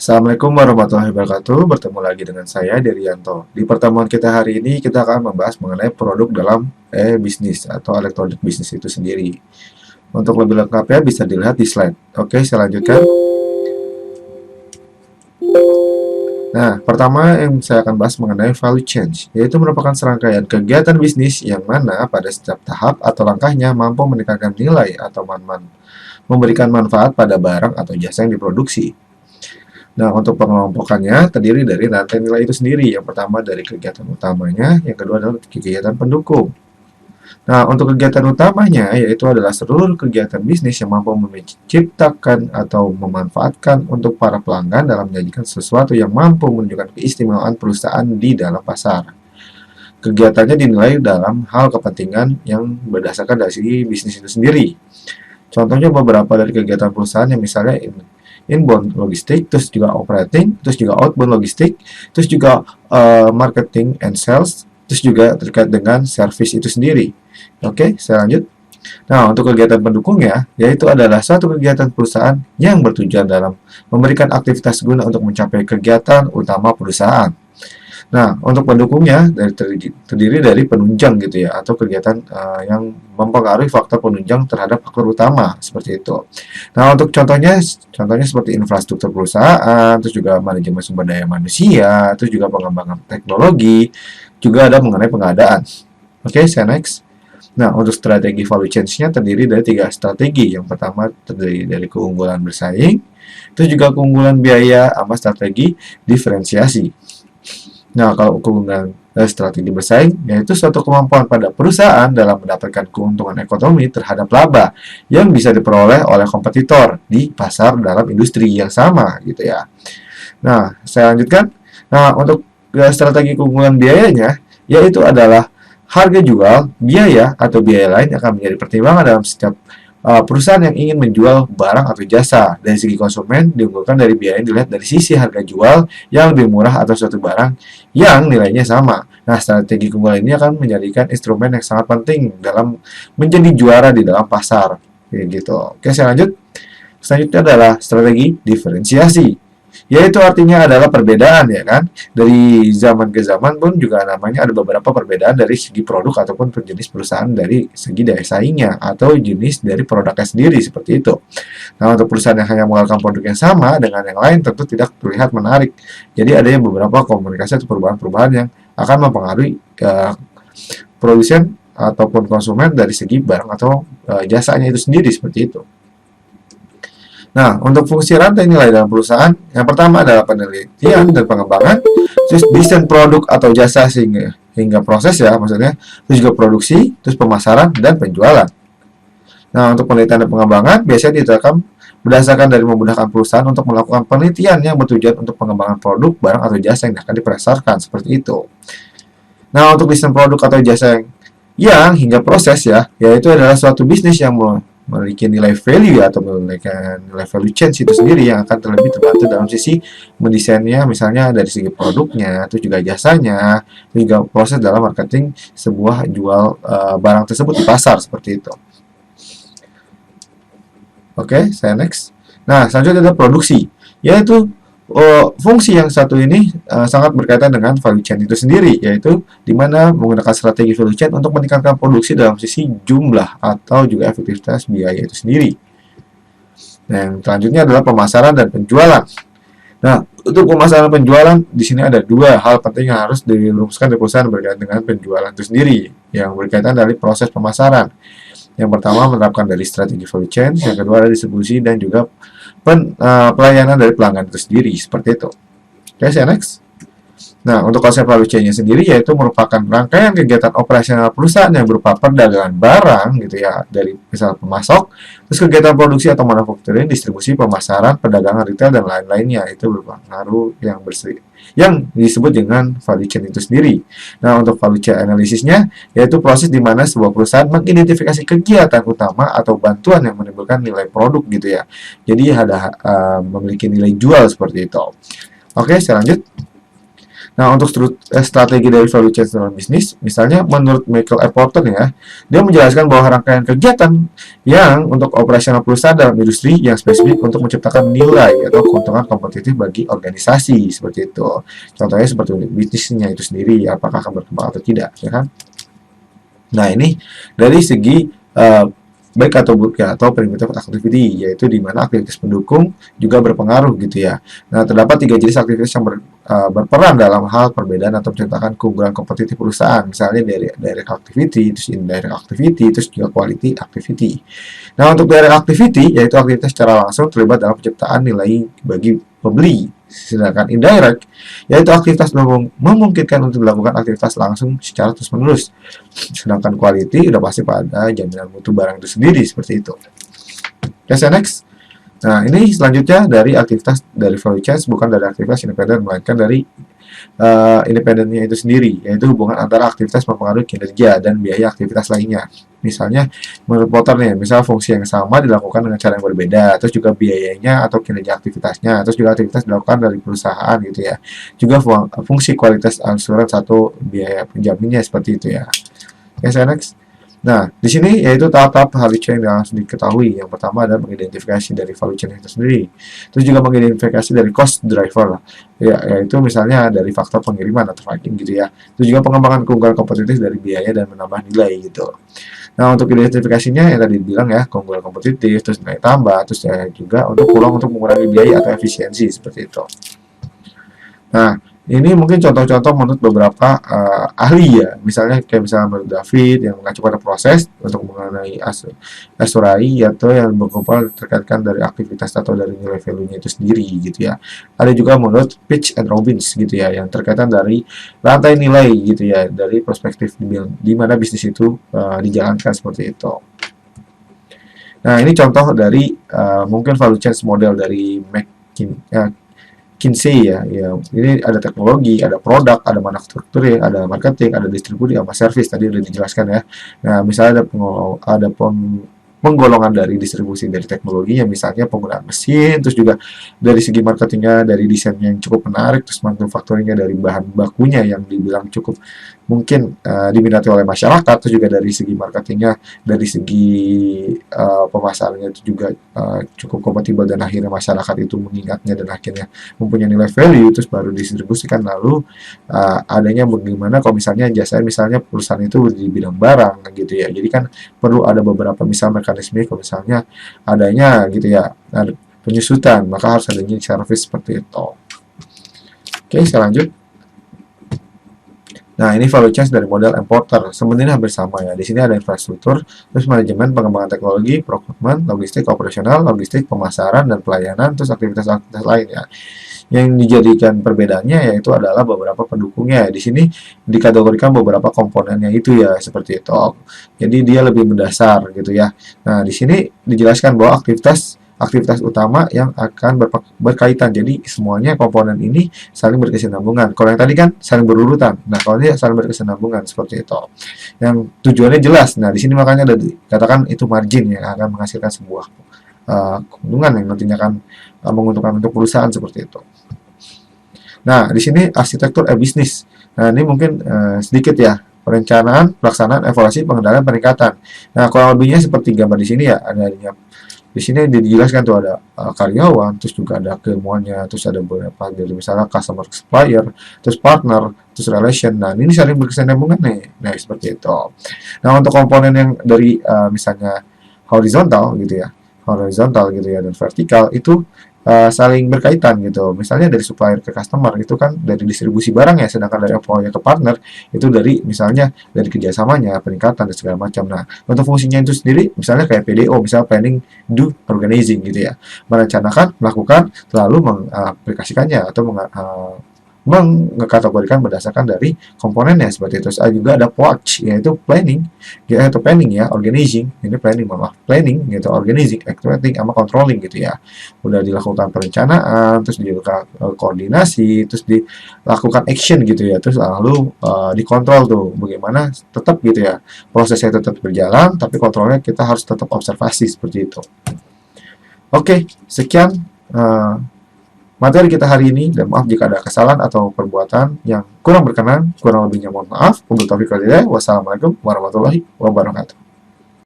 Assalamualaikum warahmatullahi wabarakatuh. Bertemu lagi dengan saya Derianto. Di pertemuan kita hari ini kita akan membahas mengenai produk dalam bisnis atau elektronik bisnis itu sendiri. Untuk lebih lengkapnya bisa dilihat di slide. Oke, saya lanjutkan. Nah, pertama yang saya akan bahas mengenai value change, yaitu merupakan serangkaian kegiatan bisnis yang mana pada setiap tahap atau langkahnya mampu meningkatkan nilai atau memberikan manfaat pada barang atau jasa yang diproduksi. Nah, untuk pengelompokannya terdiri dari rantai nilai itu sendiri. Yang pertama dari kegiatan utamanya, yang kedua adalah kegiatan pendukung. Nah, untuk kegiatan utamanya yaitu adalah seluruh kegiatan bisnis yang mampu menciptakan atau memanfaatkan untuk para pelanggan dalam menyajikan sesuatu yang mampu menunjukkan keistimewaan perusahaan di dalam pasar. Kegiatannya dinilai dalam hal kepentingan yang berdasarkan dari segi bisnis itu sendiri. Contohnya beberapa dari kegiatan perusahaan yang misalnya inbound logistik, terus juga operating, terus juga outbound logistik, terus juga marketing and sales, terus juga terkait dengan service itu sendiri. Oke, saya lanjut. Nah, untuk kegiatan pendukungnya, yaitu adalah suatu kegiatan perusahaan yang bertujuan dalam memberikan aktivitas guna untuk mencapai kegiatan utama perusahaan. Nah, untuk pendukungnya terdiri dari penunjang gitu ya, atau kegiatan yang mempengaruhi faktor penunjang terhadap faktor utama seperti itu. Nah, untuk contohnya seperti infrastruktur perusahaan, terus juga manajemen sumber daya manusia, terus juga pengembangan teknologi, juga ada mengenai pengadaan. Oke, saya next. Nah, untuk strategi value change-nya terdiri dari 3 strategi. Yang pertama terdiri dari keunggulan bersaing, terus juga keunggulan biaya, sama strategi diferensiasi. Nah, kalau keunggulan strategi bersaing, yaitu suatu kemampuan pada perusahaan dalam mendapatkan keuntungan ekonomi terhadap laba yang bisa diperoleh oleh kompetitor di pasar dalam industri yang sama, gitu ya. Nah, saya lanjutkan. Nah, untuk strategi keunggulan biayanya, yaitu adalah harga jual, biaya, atau biaya lain akan menjadi pertimbangan dalam setiap perusahaan yang ingin menjual barang atau jasa. Dari segi konsumen, diunggulkan dari biaya yang dilihat dari sisi harga jual yang lebih murah atau suatu barang yang nilainya sama. Nah, strategi keunggulan ini akan menjadikan instrumen yang sangat penting dalam menjadi juara di dalam pasar. Gitu. Oke, saya lanjut. Selanjutnya adalah strategi diferensiasi, yaitu artinya adalah perbedaan ya kan. Dari zaman ke zaman pun juga namanya ada beberapa perbedaan dari segi produk ataupun jenis perusahaan dari segi daya saingnya atau jenis dari produknya sendiri seperti itu. Nah, untuk perusahaan yang hanya mengeluarkan produk yang sama dengan yang lain tentu tidak terlihat menarik. Jadi adanya beberapa komunikasi atau perubahan-perubahan yang akan mempengaruhi produsen ataupun konsumen dari segi barang atau jasanya itu sendiri seperti itu. Nah, untuk fungsi rantai nilai dalam perusahaan, yang pertama adalah penelitian dan pengembangan, terus desain produk atau jasa hingga proses ya maksudnya, terus juga produksi, terus pemasaran dan penjualan. Nah, untuk penelitian dan pengembangan biasanya diterapkan berdasarkan dari memudahkan perusahaan untuk melakukan penelitian yang bertujuan untuk pengembangan produk, barang atau jasa yang akan dipasarkan seperti itu. Nah, untuk desain produk atau jasa yang hingga proses ya, yaitu adalah suatu bisnis yang memiliki nilai value atau memiliki nilai value change itu sendiri yang akan terlebih terbantu dalam sisi mendesainnya misalnya dari segi produknya, itu juga jasanya, juga proses dalam marketing sebuah jual barang tersebut di pasar seperti itu. Oke, saya next. Nah, selanjutnya adalah produksi, yaitu fungsi yang satu ini sangat berkaitan dengan value chain itu sendiri, yaitu di mana menggunakan strategi value chain untuk meningkatkan produksi dalam sisi jumlah atau juga efektivitas biaya itu sendiri. Nah, yang selanjutnya adalah pemasaran dan penjualan. Nah, untuk pemasaran dan penjualan di sini ada 2 hal penting yang harus dirumuskan di perusahaan berkaitan dengan penjualan itu sendiri, yang berkaitan dari proses pemasaran. Yang pertama menerapkan dari strategi value chain, yang kedua adalah distribusi dan juga pelayanan dari pelanggan itu sendiri seperti itu. Oke, saya next. Nah, untuk konsep value chain-nya sendiri yaitu merupakan rangkaian kegiatan operasional perusahaan yang berupa perdagangan barang gitu ya, dari misal pemasok, terus kegiatan produksi atau manufacturing, distribusi, pemasaran, perdagangan retail dan lain-lainnya itu berpengaruh yang disebut dengan value chain itu sendiri. Nah, untuk value chain analisisnya yaitu proses di mana sebuah perusahaan mengidentifikasi kegiatan utama atau bantuan yang menimbulkan nilai produk gitu ya. Jadi ada memiliki nilai jual seperti itu. Oke, saya lanjut. Nah, untuk strategi dari value chain dalam bisnis, misalnya menurut Michael A. Porter ya, dia menjelaskan bahwa rangkaian kegiatan yang untuk operasional perusahaan dalam industri yang spesifik untuk menciptakan nilai atau keuntungan kompetitif bagi organisasi seperti itu. Contohnya seperti unit bisnisnya itu sendiri, apakah akan berkembang atau tidak, ya kan? Nah, ini dari segi baik atau buruk ya, atau primitive activity, yaitu di mana aktivitas pendukung juga berpengaruh gitu ya. Nah, terdapat 3 jenis aktivitas yang berperan dalam hal perbedaan atau menciptakan keunggulan kompetitif perusahaan, misalnya dari direct activity, terus indirect activity, terus juga quality activity. Nah, untuk direct activity, yaitu aktivitas secara langsung terlibat dalam penciptaan nilai bagi pembeli. Sedangkan indirect, yaitu aktivitas memungkinkan untuk dilakukan aktivitas langsung secara terus-menerus. Sedangkan quality udah pasti pada jaminan mutu barang itu sendiri, seperti itu. Oke, next. Nah, ini selanjutnya dari aktivitas dari value chain, bukan dari aktivitas independen, melainkan dari independennya itu sendiri, yaitu hubungan antara aktivitas mempengaruhi kinerja dan biaya aktivitas lainnya. Misalnya, menurut Potter nih, misal fungsi yang sama dilakukan dengan cara yang berbeda, terus juga biayanya atau kinerja aktivitasnya, terus juga aktivitas dilakukan dari perusahaan gitu ya. Juga fungsi kualitas angsuran satu biaya penjaminnya seperti itu ya. Oke, next. Nah, di sini yaitu tahap-tahap value chain yang harus diketahui. Yang pertama adalah mengidentifikasi dari value chain itu sendiri. Terus juga mengidentifikasi dari cost driver lah. Ya, yaitu misalnya dari faktor pengiriman atau tracking gitu ya. Terus juga pengembangan keunggulan kompetitif dari biaya dan menambah nilai gitu. Nah, untuk identifikasinya yang tadi bilang ya, keunggulan kompetitif, terus nilai tambah, terus ya juga untuk peluang untuk mengurangi biaya atau efisiensi seperti itu. Nah, ini mungkin contoh-contoh menurut beberapa ahli ya, misalnya kayak misalnya menurut David yang mengacu pada proses untuk mengenai asurai atau yang berkumpul terkaitkan dari aktivitas atau dari nilai value-nya itu sendiri gitu ya. Ada juga menurut Pitch and Robbins gitu ya, yang terkaitan dari rantai nilai gitu ya, dari perspektif di mana bisnis itu dijalankan seperti itu. Nah, ini contoh dari mungkin value chain model dari Kinsey ya, ini ada teknologi, ada produk, ada manufacturing, ada marketing, ada distribusi, sama service tadi udah dijelaskan ya. Nah, misalnya ada penggolongan dari distribusi dari teknologinya, misalnya penggunaan mesin, terus juga dari segi marketingnya, dari desainnya yang cukup menarik, terus manufacturingnya dari bahan bakunya yang dibilang cukup mungkin diminati oleh masyarakat, terus juga dari segi marketingnya, dari segi pemasarannya itu juga cukup kompatibel dan akhirnya masyarakat itu mengingatnya dan akhirnya mempunyai nilai value, terus baru distribusikan. Lalu adanya bagaimana kalau misalnya jasa misalnya perusahaan itu di bidang barang gitu ya, jadi kan perlu ada beberapa misal mekanisme kalau misalnya adanya gitu ya, ada penyusutan, maka harus adanya service seperti itu. Oke, saya lanjut. Nah, ini value chain dari model importer. Sebenarnya hampir sama ya. Di sini ada infrastruktur, terus manajemen, pengembangan teknologi, procurement, logistik, operasional, logistik, pemasaran, dan pelayanan, terus aktivitas-aktivitas lain ya. Yang dijadikan perbedaannya yaitu adalah beberapa pendukungnya. Di sini dikategorikan beberapa komponennya itu ya, seperti itu. Jadi dia lebih mendasar gitu ya. Nah, di sini dijelaskan bahwa aktivitas utama yang akan berkaitan. Jadi semuanya komponen ini saling berkesinambungan. Kalau yang tadi kan saling berurutan. Nah, kalau ini saling berkesinambungan seperti itu. Yang tujuannya jelas. Nah, di sini makanya ada dikatakan itu margin yang akan menghasilkan sebuah keuntungan yang nantinya akan menguntungkan untuk perusahaan seperti itu. Nah, di sini arsitektur bisnis. Nah, ini mungkin sedikit ya. Perencanaan, pelaksanaan, evaluasi, pengendalian, peningkatan. Nah, kurang lebihnya seperti gambar di sini ya. Adanya di sini dijelaskan tuh ada karyawan, terus juga ada keilmuannya, terus ada beberapa dari misalnya customer supplier, terus partner, terus relation. Nah, ini saling berkesinambungan nih. Nah, seperti itu. Nah, untuk komponen yang dari misalnya horizontal gitu ya, dan vertikal itu saling berkaitan gitu. Misalnya dari supplier ke customer itu kan dari distribusi barang ya, sedangkan dari employer ke partner itu dari misalnya dari kerjasamanya, peningkatan dan segala macam. Nah, untuk fungsinya itu sendiri misalnya kayak PDO, misalnya planning, do, organizing gitu ya, merencanakan, melakukan, lalu mengaplikasikannya atau mengkategorikan berdasarkan dari komponennya seperti itu. Juga ada POAC yaitu planning ya, atau planning ya, organizing, ini planning gitu, organizing, activating sama controlling gitu ya. Udah dilakukan perencanaan, terus dilakukan koordinasi, terus dilakukan action gitu ya, terus lalu dikontrol tuh bagaimana tetap gitu ya, prosesnya tetap berjalan tapi kontrolnya kita harus tetap observasi seperti itu. Oke, sekian materi kita hari ini, dan maaf jika ada kesalahan atau perbuatan yang kurang berkenan. Kurang lebihnya mohon maaf. Wabillahi taufiq wal hidayah. Wassalamualaikum warahmatullahi wabarakatuh.